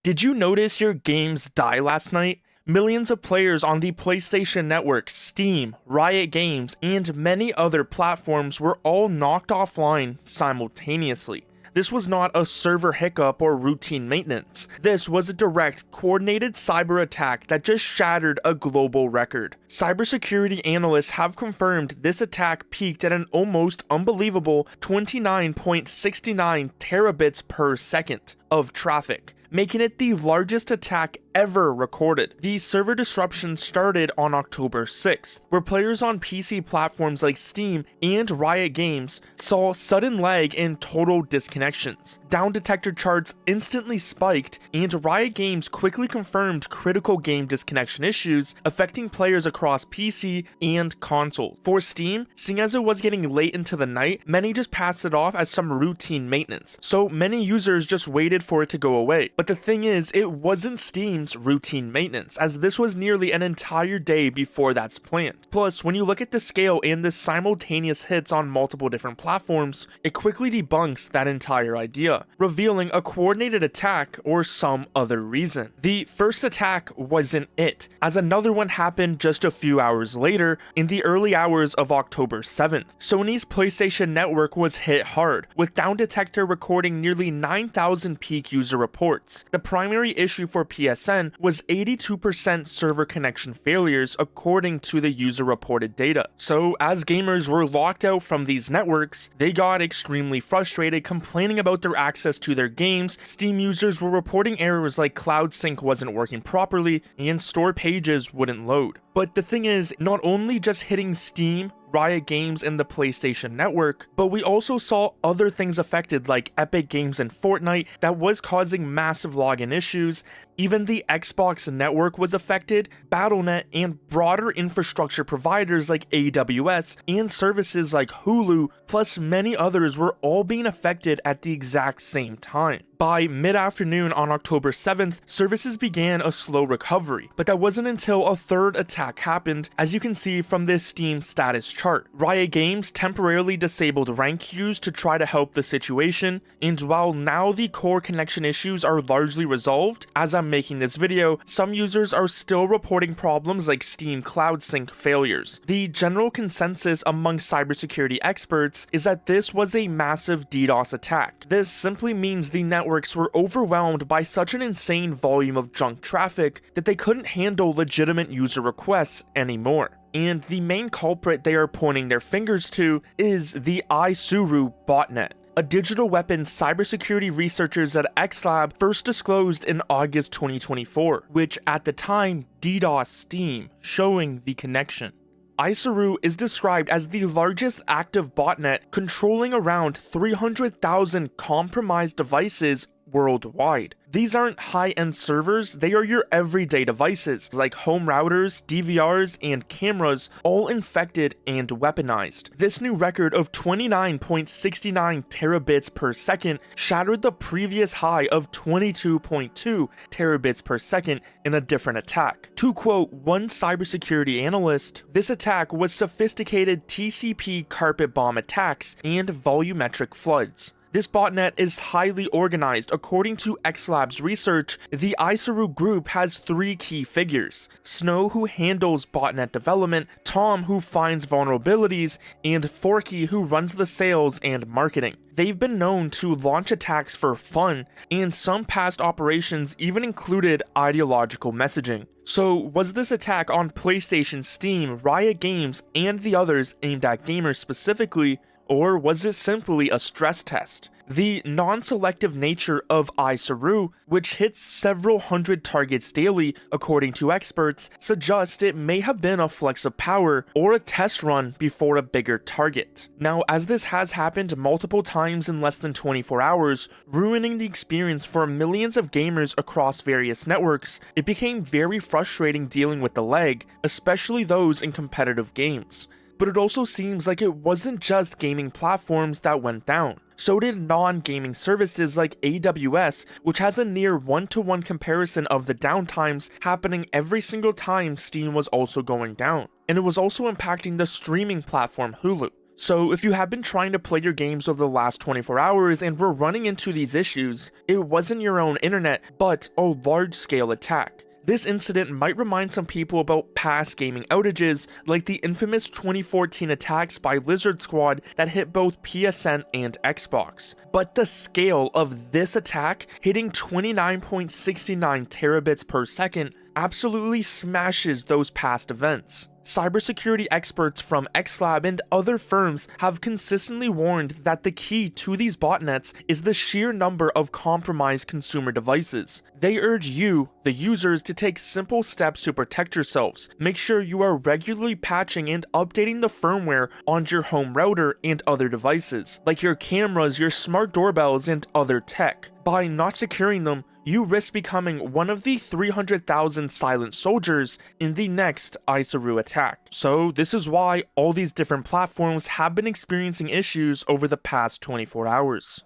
Did you notice your games die last night? Millions of players on the PlayStation Network, Steam, Riot Games, and many other platforms were all knocked offline simultaneously. This was not a server hiccup or routine maintenance. This was a direct, coordinated cyber attack that just shattered a global record. Cybersecurity analysts have confirmed this attack peaked at an almost unbelievable 29.69 terabits per second of traffic, making it the largest attack ever recorded. The server disruption started on October 6th, where players on PC platforms like Steam and Riot Games saw sudden lag and total disconnections. Down detector charts instantly spiked, and Riot Games quickly confirmed critical game disconnection issues affecting players across PC and consoles. For Steam, seeing as it was getting late into the night, many just passed it off as some routine maintenance, so many users just waited for it to go away. But the thing is, it wasn't Steam's routine maintenance, as this was nearly an entire day before that's planned. Plus, when you look at the scale and the simultaneous hits on multiple different platforms, it quickly debunks that entire idea, revealing a coordinated attack or some other reason. The first attack wasn't it, as another one happened just a few hours later in the early hours of October 7th. Sony's PlayStation Network was hit hard, with Down Detector recording nearly 9,000 peak user reports. The primary issue for PSN was 82% server connection failures according to the user reported data. So as gamers were locked out from these networks, they got extremely frustrated, complaining about their access to their games. Steam users were reporting errors like Cloud Sync wasn't working properly and store pages wouldn't load. But the thing is, not only just hitting Steam, Riot Games, and the PlayStation Network, but we also saw other things affected like Epic Games and Fortnite that was causing massive login issues. Even the Xbox Network was affected, Battle.net, and broader infrastructure providers like AWS and services like Hulu, plus many others were all being affected at the exact same time. By mid-afternoon on October 7th, services began a slow recovery, but that wasn't until a third attack happened, as you can see from this Steam status chart. Riot Games temporarily disabled rank queues to try to help the situation, and while now the core connection issues are largely resolved, as I'm making this video, some users are still reporting problems like Steam Cloud Sync failures. The general consensus among cybersecurity experts is that this was a massive DDoS attack. This simply means the networks were overwhelmed by such an insane volume of junk traffic that they couldn't handle legitimate user requests anymore. And the main culprit they are pointing their fingers to is the iSuru botnet, a digital weapons cybersecurity researchers at XLab first disclosed in August 2024, which at the time DDoS Steam, showing the connection. iSuru is described as the largest active botnet, controlling around 300,000 compromised devices worldwide. These aren't high-end servers, they are your everyday devices, like home routers, DVRs, and cameras, all infected and weaponized. This new record of 29.69 terabits per second shattered the previous high of 22.2 terabits per second in a different attack. To quote one cybersecurity analyst, this attack was sophisticated TCP carpet bomb attacks and volumetric floods. This botnet is highly organized. According to XLab's research, the iSuru group has three key figures: Snow, who handles botnet development, Tom, who finds vulnerabilities, and Forky, who runs the sales and marketing. They've been known to launch attacks for fun, and some past operations even included ideological messaging. So was this attack on PlayStation, Steam, Riot Games, and the others aimed at gamers specifically, or was it simply a stress test? The non-selective nature of iSuru, which hits several hundred targets daily, according to experts, suggests it may have been a flex of power or a test run before a bigger target. Now, as this has happened multiple times in less than 24 hours, ruining the experience for millions of gamers across various networks, it became very frustrating dealing with the lag, especially those in competitive games. But it also seems like it wasn't just gaming platforms that went down. So did non-gaming services like AWS, which has a near one-to-one comparison of the downtimes happening every single time Steam was also going down. And it was also impacting the streaming platform Hulu. So if you have been trying to play your games over the last 24 hours and were running into these issues, it wasn't your own internet, but a large-scale attack. This incident might remind some people about past gaming outages, like the infamous 2014 attacks by Lizard Squad that hit both PSN and Xbox. But the scale of this attack, hitting 29.69 terabits per second, absolutely smashes those past events. Cybersecurity experts from XLab and other firms have consistently warned that the key to these botnets is the sheer number of compromised consumer devices. They urge you, the users, to take simple steps to protect yourselves. Make sure you are regularly patching and updating the firmware on your home router and other devices, like your cameras, your smart doorbells, and other tech. By not securing them, you risk becoming one of the 300,000 silent soldiers in the next Isaru attack. So this is why all these different platforms have been experiencing issues over the past 24 hours.